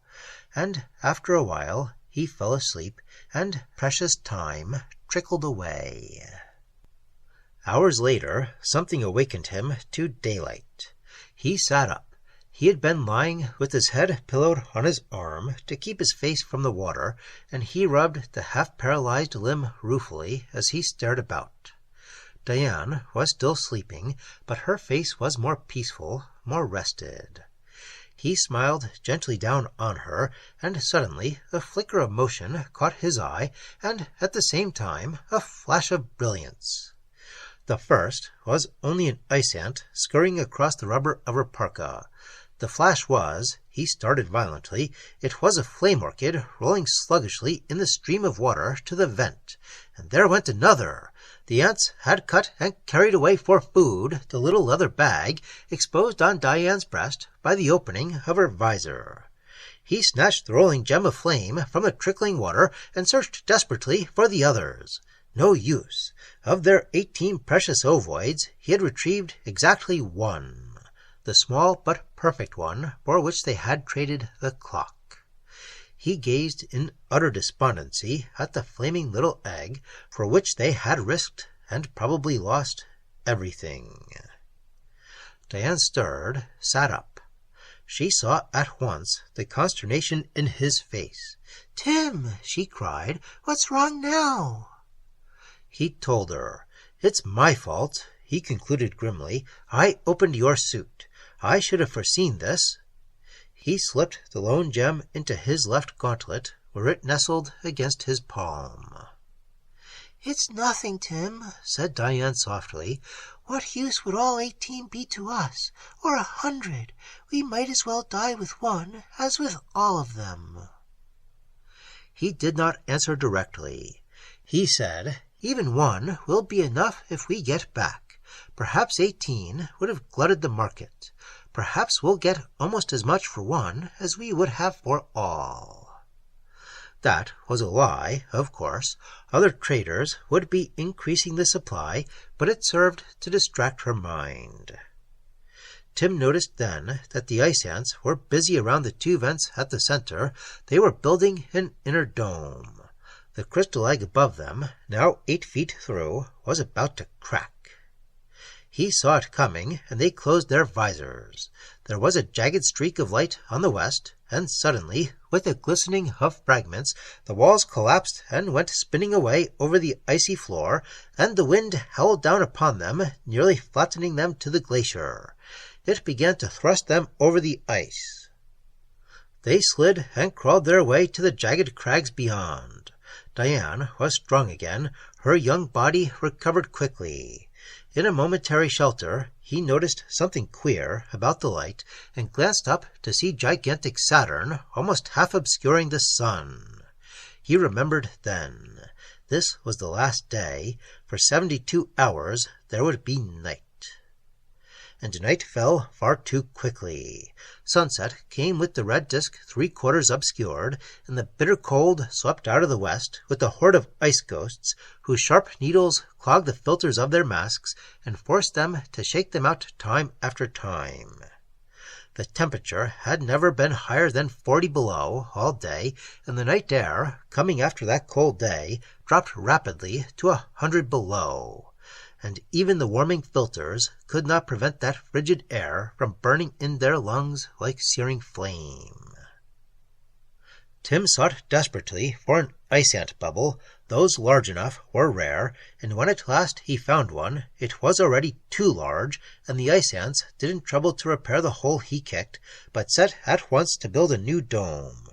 And after a while he fell asleep, and precious time trickled away. Hours later, something awakened him to daylight. He sat up. He had been lying with his head pillowed on his arm to keep his face from the water, and he rubbed the half-paralyzed limb ruefully as he stared about. Diane was still sleeping, but her face was more peaceful, more rested. He smiled gently down on her, and suddenly a flicker of motion caught his eye, and at the same time a flash of brilliance. The first was only an ice ant scurrying across the rubber of her parka. The flash was, he started violently, it was a flame orchid rolling sluggishly in the stream of water to the vent. And there went another. The ants had cut and carried away for food the little leather bag exposed on Diane's breast by the opening of her visor. He snatched the rolling gem of flame from the trickling water and searched desperately for the others. No use. Of their 18 precious ovoids, he had retrieved exactly one, the small but perfect one for which they had traded the clock. He gazed in utter despondency at the flaming little egg for which they had risked and probably lost everything. Diane stirred, sat up. She saw at once the consternation in his face. "Tim," she cried, "what's wrong now?" He told her. "It's my fault," he concluded grimly. "I opened your suit. I should have foreseen this." He slipped the lone gem into his left gauntlet, where it nestled against his palm. "It's nothing, Tim," said Diane softly. "What use would all 18 be to us, or 100? We might as well die with one as with all of them." He did not answer directly. He said, "Even one will be enough if we get back. Perhaps 18 would have glutted the market. Perhaps we'll get almost as much for one as we would have for all." That was a lie, of course. Other traders would be increasing the supply, but it served to distract her mind. Tim noticed then that the ice ants were busy around the two vents at the center. They were building an inner dome. The crystal egg above them, now 8 feet through, was about to crack. He saw it coming, and they closed their visors. There was a jagged streak of light on the west, and suddenly, with a glistening of fragments, the walls collapsed and went spinning away over the icy floor, and the wind howled down upon them, nearly flattening them to the glacier. It began to thrust them over the ice. They slid and crawled their way to the jagged crags beyond. Diane was strong again. Her young body recovered quickly. In a momentary shelter, he noticed something queer about the light and glanced up to see gigantic Saturn almost half obscuring the sun. He remembered then. This was the last day. For 72 hours there would be night. And night fell far too quickly. Sunset came with the red disk 3/4 obscured, and the bitter cold swept out of the west with a horde of ice ghosts whose sharp needles clogged the filters of their masks and forced them to shake them out time after time. The temperature had never been higher than 40 below all day, and the night air, coming after that cold day, dropped rapidly to 100 below. And even the warming filters could not prevent that frigid air from burning in their lungs like searing flame. Tim sought desperately for an ice ant bubble. Those large enough were rare, and when at last he found one, it was already too large, and the ice ants didn't trouble to repair the hole he kicked, but set at once to build a new dome.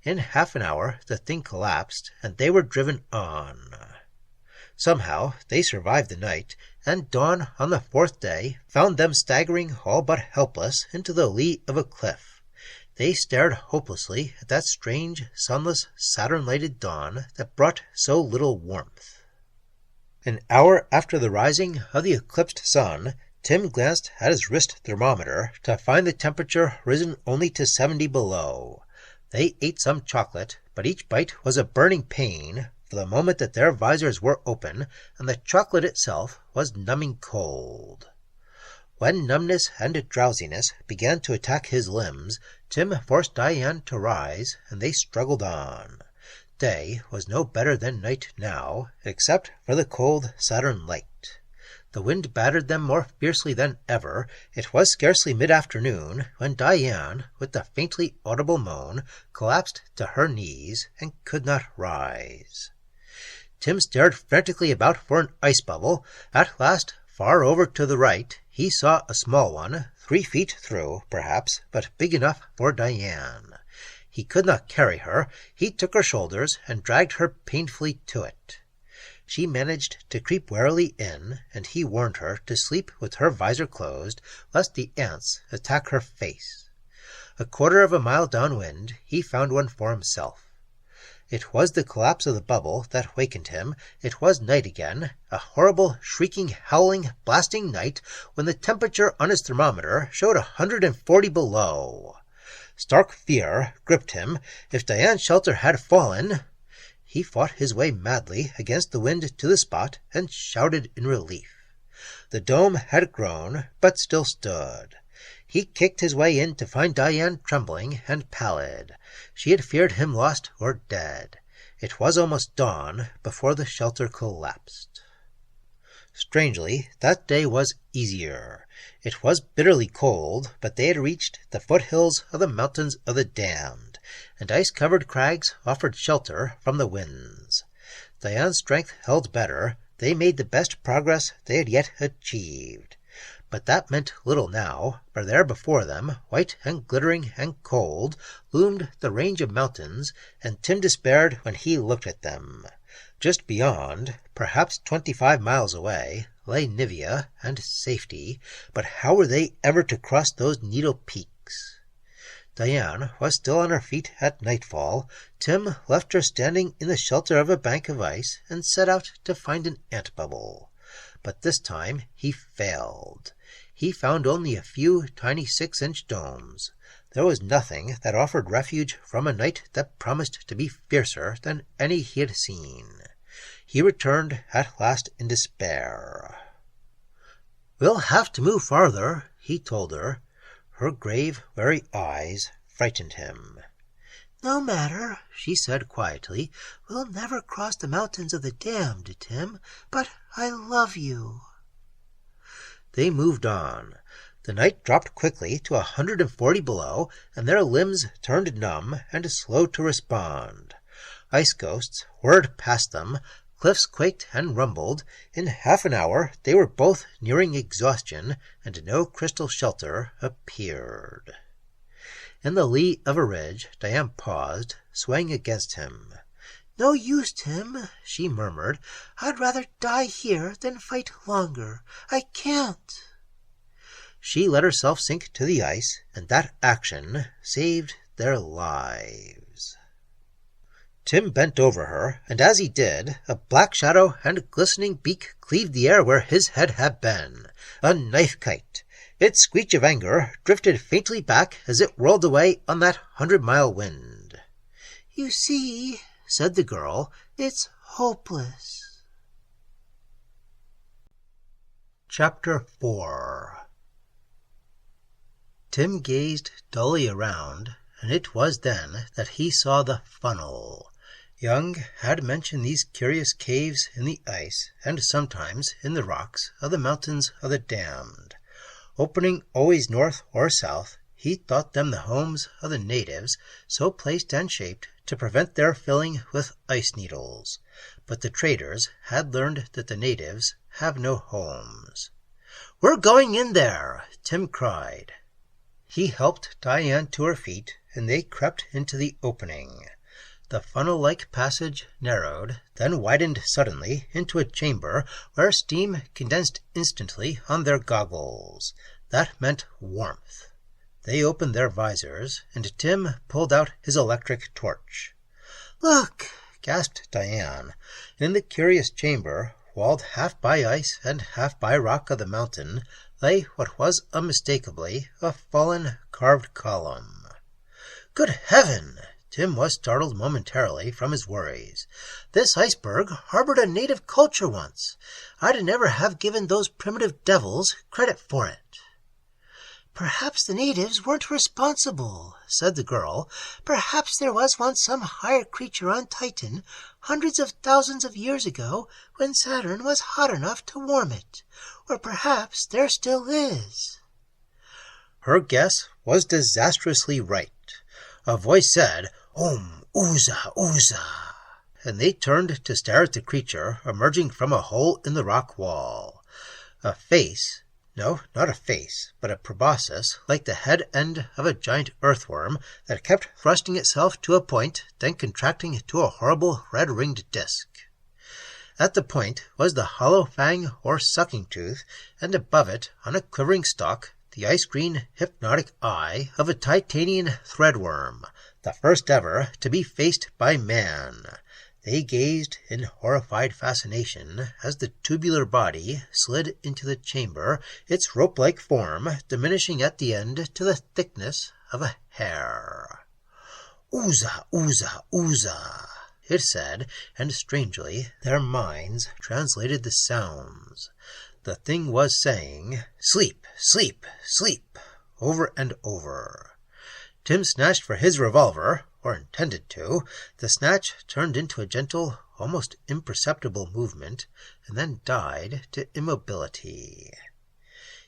In half an hour the thing collapsed, and they were driven on. Somehow they survived the night, and dawn on the fourth day found them staggering all but helpless into the lee of a cliff. They stared hopelessly at that strange, sunless, Saturn-lighted dawn that brought so little warmth. An hour after the rising of the eclipsed sun, Tim glanced at his wrist thermometer to find the temperature risen only to 70 below. They ate some chocolate, but each bite was a burning pain for the moment that their visors were open, and the chocolate itself was numbing cold. When numbness and drowsiness began to attack his limbs, Tim forced Diane to rise, and they struggled on. Day was no better than night now, except for the cold Saturn light. The wind battered them more fiercely than ever. It was scarcely mid-afternoon when Diane, with a faintly audible moan, collapsed to her knees and could not rise. Tim stared frantically about for an ice bubble. At last, far over to the right, he saw a small one, 3 feet through, perhaps, but big enough for Diane. He could not carry her. He took her shoulders and dragged her painfully to it. She managed to creep warily in, and he warned her to sleep with her visor closed, lest the ants attack her face. A quarter of a mile downwind, he found one for himself. It was the collapse of the bubble that wakened him. It was night again, a horrible, shrieking, howling, blasting night, when the temperature on his thermometer showed 140 below. Stark fear gripped him. If Diane's shelter had fallen... He fought his way madly against the wind to the spot and shouted in relief. The dome had grown, but still stood. He kicked his way in to find Diane trembling and pallid. She had feared him lost or dead. It was almost dawn before the shelter collapsed. Strangely, that day was easier. It was bitterly cold, but they had reached the foothills of the mountains of the damned, and ice-covered crags offered shelter from the winds. Diane's strength held better. They made the best progress they had yet achieved. But that meant little now, for there before them, white and glittering and cold, loomed the range of mountains, and Tim despaired when he looked at them. Just beyond, perhaps 25 miles away, lay Nivea and safety, but how were they ever to cross those needle peaks? Diane was still on her feet at nightfall. Tim left her standing in the shelter of a bank of ice and set out to find an ant bubble. But this time he failed. He found only a few tiny 6-inch domes. There was nothing that offered refuge from a night that promised to be fiercer than any he had seen. He returned at last in despair. "We'll have to move farther," he told her. Her grave, wary eyes frightened him. "No matter," she said quietly. "We'll never cross the mountains of the damned, Tim, but I love you." They moved on. The night dropped quickly to 140 below, and their limbs turned numb and slow to respond. Ice ghosts whirred past them. Cliffs quaked and rumbled. In half an hour they were both nearing exhaustion, and no crystal shelter appeared. In the lee of a ridge, Diane paused, swaying against him. "No use, Tim," she murmured. "I'd rather die here than fight longer. I can't." She let herself sink to the ice, and that action saved their lives. Tim bent over her, and as he did, a black shadow and glistening beak cleaved the air where his head had been. A knife-kite. Its screech of anger drifted faintly back as it whirled away on that 100-mile wind. "You see," said the girl, "it's hopeless." Chapter 4. Tim gazed dully around, and it was then that he saw the funnel. Young had mentioned these curious caves in the ice, and sometimes in the rocks of the mountains of the damned. Opening always north or south, he thought them the homes of the natives, so placed and shaped to prevent their filling with ice needles, but the traders had learned that the natives have no homes. "We're going in there!" Tim cried. He helped Diane to her feet, and they crept into the opening. The funnel-like passage narrowed, then widened suddenly into a chamber where steam condensed instantly on their goggles. That meant warmth. They opened their visors, and Tim pulled out his electric torch. "Look!" gasped Diane. In the curious chamber, walled half by ice and half by rock of the mountain, lay what was unmistakably a fallen carved column. Good heaven! Tim was startled momentarily from his worries. This iceberg harbored a native culture once. I'd never have given those primitive devils credit for it. "Perhaps the natives weren't responsible," said the girl. "Perhaps there was once some higher creature on Titan, hundreds of thousands of years ago, when Saturn was hot enough to warm it. Or perhaps there still is." Her guess was disastrously right. A voice said, Ooza, Ooza, and they turned to stare at the creature emerging from a hole in the rock wall. A face, no, not a face, but a proboscis, like the head end of a giant earthworm that kept thrusting itself to a point, then contracting to a horrible red-ringed disk. At the point was the hollow fang or sucking tooth, and above it, on a quivering stalk, the ice-green hypnotic eye of a titanian threadworm, the first ever to be faced by man. They gazed in horrified fascination as the tubular body slid into the chamber, its rope-like form diminishing at the end to the thickness of a hair. "Ooza, Ooza, Ooza," it said, and strangely their minds translated the sounds. The thing was saying, "Sleep, sleep, sleep," over and over. Tim snatched for his revolver, or intended to. The snatch turned into a gentle, almost imperceptible movement, and then died to immobility.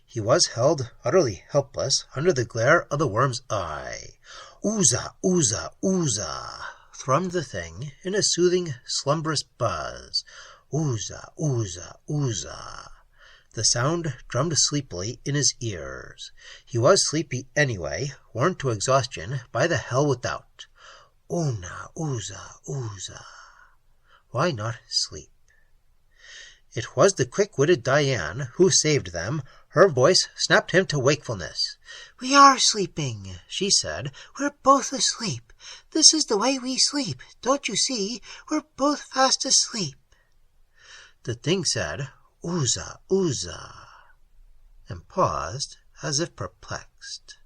He was held utterly helpless under the glare of the worm's eye. "Ooza, Ooza, Ooza," thrummed the thing in a soothing, slumberous buzz. "Ooza, Ooza, Ooza." The sound drummed sleepily in his ears. He was sleepy anyway, worn to exhaustion by the hell without. Oona, Ooza, Ooza. Why not sleep? It was the quick-witted Diane who saved them. Her voice snapped him to wakefulness. "We are sleeping," she said. "We're both asleep. This is the way we sleep. Don't you see? We're both fast asleep." The thing said, "Ooza, Ooza," and paused as if perplexed.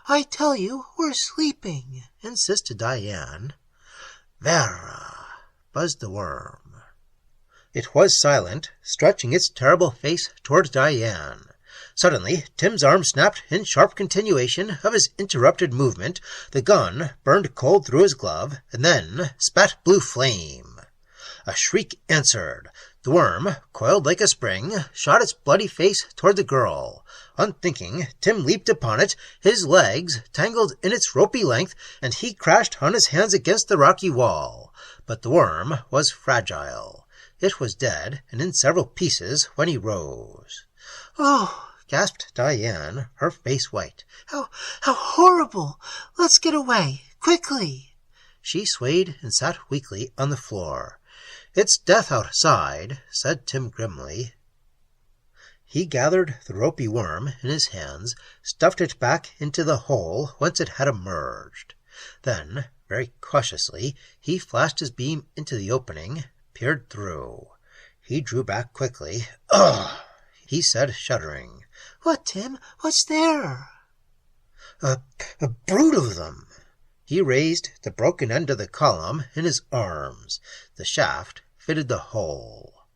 "I tell you, we're sleeping," insisted Diane. "Vera," buzzed the worm. It was silent, stretching its terrible face toward Diane. Suddenly, Tim's arm snapped in sharp continuation of his interrupted movement. The gun burned cold through his glove, and then spat blue flame. A shriek answered. The worm, coiled like a spring, shot its bloody face toward the girl. Unthinking, Tim leaped upon it, his legs tangled in its ropey length, and he crashed on his hands against the rocky wall. But the worm was fragile. It was dead, and in several pieces when he rose. "Oh!" gasped Diane, her face white. How horrible! Let's get away, quickly!" She swayed and sat weakly on the floor. "It's death outside," said Tim grimly. He gathered the ropey worm in his hands, stuffed it back into the hole whence it had emerged. Then, very cautiously, he flashed his beam into the opening, peered through. He drew back quickly. "Ugh!" he said, shuddering. "What, Tim? What's there?" A brood of them." He raised the broken end of the column in his arms. The shaft fitted the hole.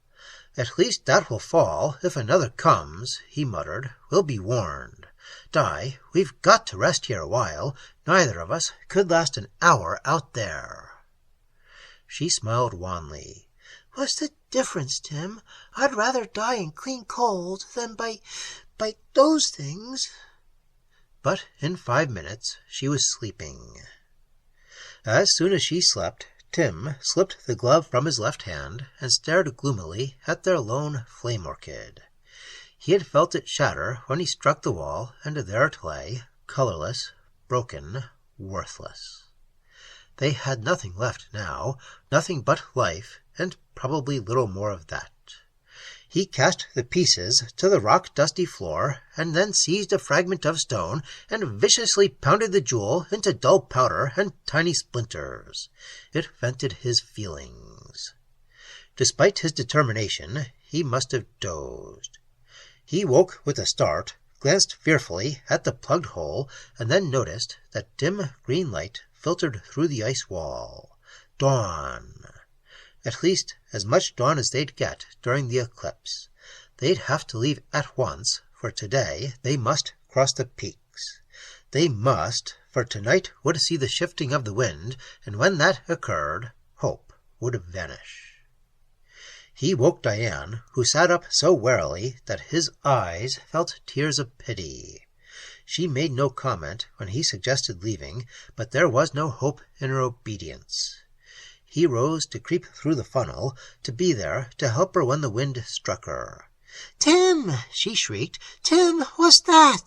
"At least that will fall if another comes," he muttered. "We'll be warned. Di, we've got to rest here a while. Neither of us could last an hour out there." She smiled wanly. "What's the difference, Tim? I'd rather die in clean cold than by those things." But in 5 minutes she was sleeping. As soon as she slept, Tim slipped the glove from his left hand and stared gloomily at their lone flame orchid. He had felt it shatter when he struck the wall, and there it lay, colorless, broken, worthless. They had nothing left now, nothing but life, and probably little more of that. He cast the pieces to the rock-dusty floor, and then seized a fragment of stone and viciously pounded the jewel into dull powder and tiny splinters. It vented his feelings. Despite his determination, he must have dozed. He woke with a start, glanced fearfully at the plugged hole, and then noticed that dim green light filtered through the ice wall. Dawn. At least as much dawn as they'd get during the eclipse. They'd have to leave at once, for today they must cross the peaks. They must, for tonight would see the shifting of the wind, and when that occurred, hope would vanish. He woke Diane, who sat up so warily that his eyes felt tears of pity. She made no comment when he suggested leaving, but there was no hope in her obedience. He rose to creep through the funnel, to be there to help her when the wind struck her. "Tim!" she shrieked. "Tim, what's that?"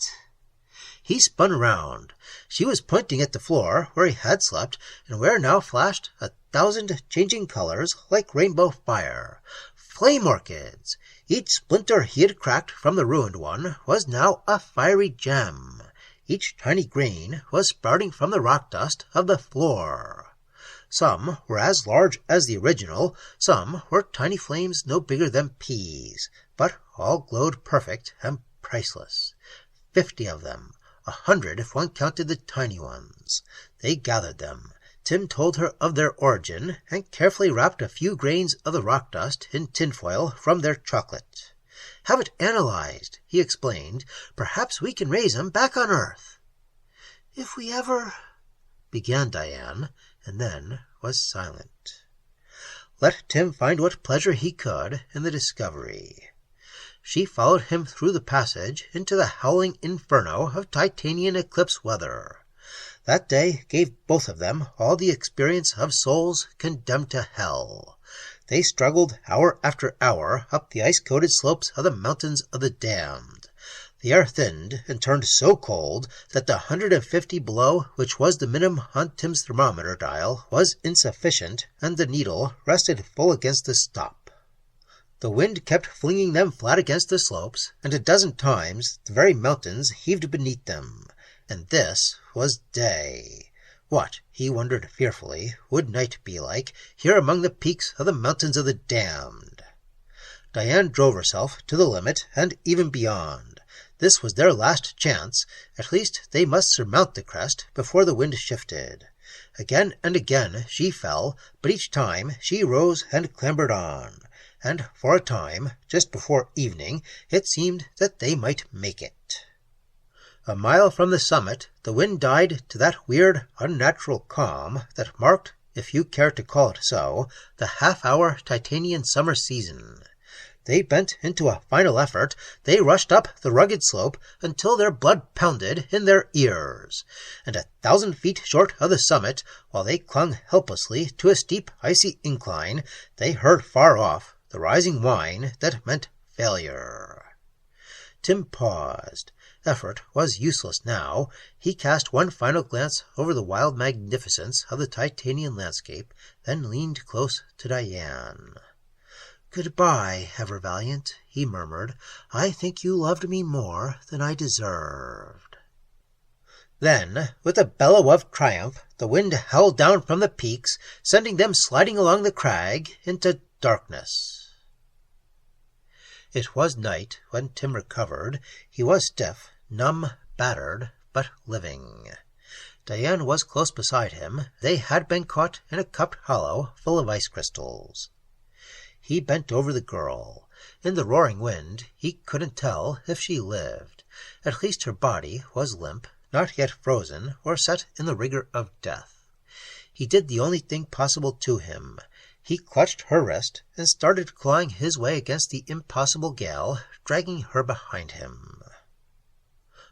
He spun round. She was pointing at the floor where he had slept, and where now flashed 1,000 changing colors like rainbow fire. Flame orchids! Each splinter he had cracked from the ruined one was now a fiery gem. Each tiny grain was sprouting from the rock dust of the floor. Some were as large as the original, some were tiny flames no bigger than peas, but all glowed perfect and priceless. 50 of them, 100 if one counted the tiny ones. They gathered them. Tim told her of their origin, and carefully wrapped a few grains of the rock dust in tinfoil from their chocolate. "Have it analyzed," he explained. "Perhaps we can raise 'em back on Earth." "If we ever—" began Diane, and then was silent. Let Tim find what pleasure he could in the discovery. She followed him through the passage into the howling inferno of Titanian eclipse weather. That day gave both of them all the experience of souls condemned to hell. They struggled hour after hour up the ice-coated slopes of the mountains of the damned. The air thinned and turned so cold that the 150 below, which was the minimum on Tim's thermometer dial, was insufficient, and the needle rested full against the stop. The wind kept flinging them flat against the slopes, and a dozen times the very mountains heaved beneath them. And this was day. What, he wondered fearfully, would night be like, here among the peaks of the mountains of the damned? Diane drove herself to the limit, and even beyond. This was their last chance. At least they must surmount the crest before the wind shifted. Again and again she fell, but each time she rose and clambered on. And for a time, just before evening, it seemed that they might make it. A mile from the summit, the wind died to that weird, unnatural calm that marked, if you care to call it so, the half-hour Titanian summer season. They bent into a final effort. They rushed up the rugged slope until their blood pounded in their ears. And 1,000 feet short of the summit, while they clung helplessly to a steep, icy incline, they heard far off the rising whine that meant failure. Tim paused. Effort was useless now. He cast one final glance over the wild magnificence of the Titanian landscape, then leaned close to Diane. "Goodbye, ever-valiant," he murmured. "I think you loved me more than I deserved." Then, with a bellow of triumph, the wind howled down from the peaks, sending them sliding along the crag into darkness. It was night when Tim recovered. He was stiff, numb, battered, but living. Diane was close beside him. They had been caught in a cupped hollow full of ice crystals. He bent over the girl. In the roaring wind, he couldn't tell if she lived. At least her body was limp, not yet frozen or set in the rigor of death. He did the only thing possible to him. He clutched her wrist and started clawing his way against the impossible gale, dragging her behind him.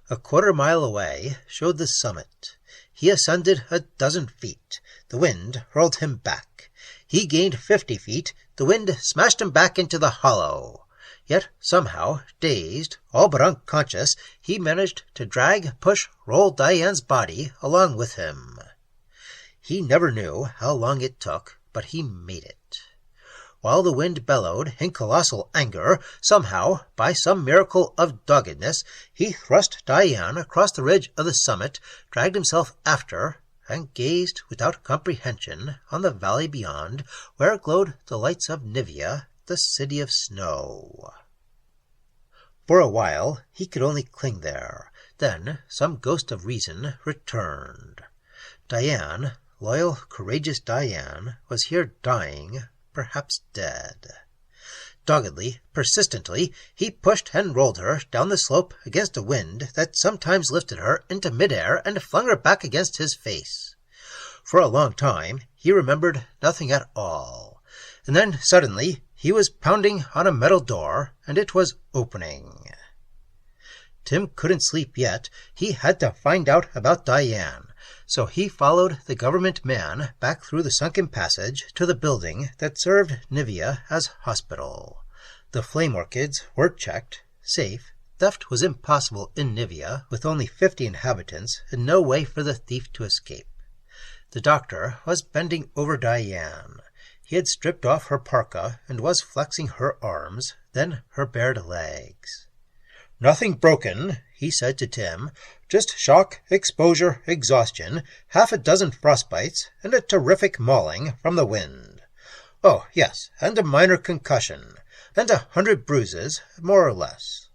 A quarter-mile away showed the summit. He ascended 12 feet. The wind hurled him back. He gained 50 feet. The wind smashed him back into the hollow. Yet somehow, dazed, all but unconscious, he managed to drag, push, roll Diane's body along with him. He never knew how long it took, but he made it. While the wind bellowed in colossal anger, somehow, by some miracle of doggedness, he thrust Diane across the ridge of the summit, dragged himself after, and gazed without comprehension on the valley beyond, where glowed the lights of Nivea, the city of snow. For a while he could only cling there. Then some ghost of reason returned. Diane, loyal, courageous Diane, was here dying, perhaps dead. Doggedly, persistently, he pushed and rolled her down the slope against a wind that sometimes lifted her into midair and flung her back against his face. For a long time he remembered nothing at all. And then suddenly he was pounding on a metal door, and it was opening. Tim couldn't sleep yet. He had to find out about Diane. So he followed the government man back through the sunken passage to the building that served Nivea as hospital. The flame orchids were checked, safe. Theft was impossible in Nivea, with only 50 inhabitants and no way for the thief to escape. The doctor was bending over Diane. He had stripped off her parka and was flexing her arms, then her bared legs. "Nothing broken," he said to Tim. "Just shock, exposure, exhaustion, 6 frostbites, and a terrific mauling from the wind. Oh, yes, and a minor concussion, and 100 bruises, more or less."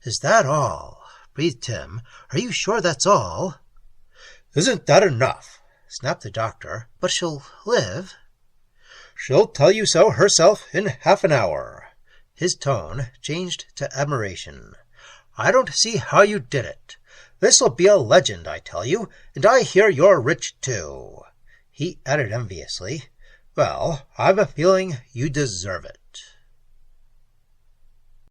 "Is that all?" breathed Tim. "Are you sure that's all?" "Isn't that enough?" snapped the doctor. "But she'll live?" "She'll tell you so herself in half an hour." His tone changed to admiration. "I don't see how you did it. This'll be a legend, I tell you, and I hear you're rich, too." He added enviously, "Well, I've a feeling you deserve it."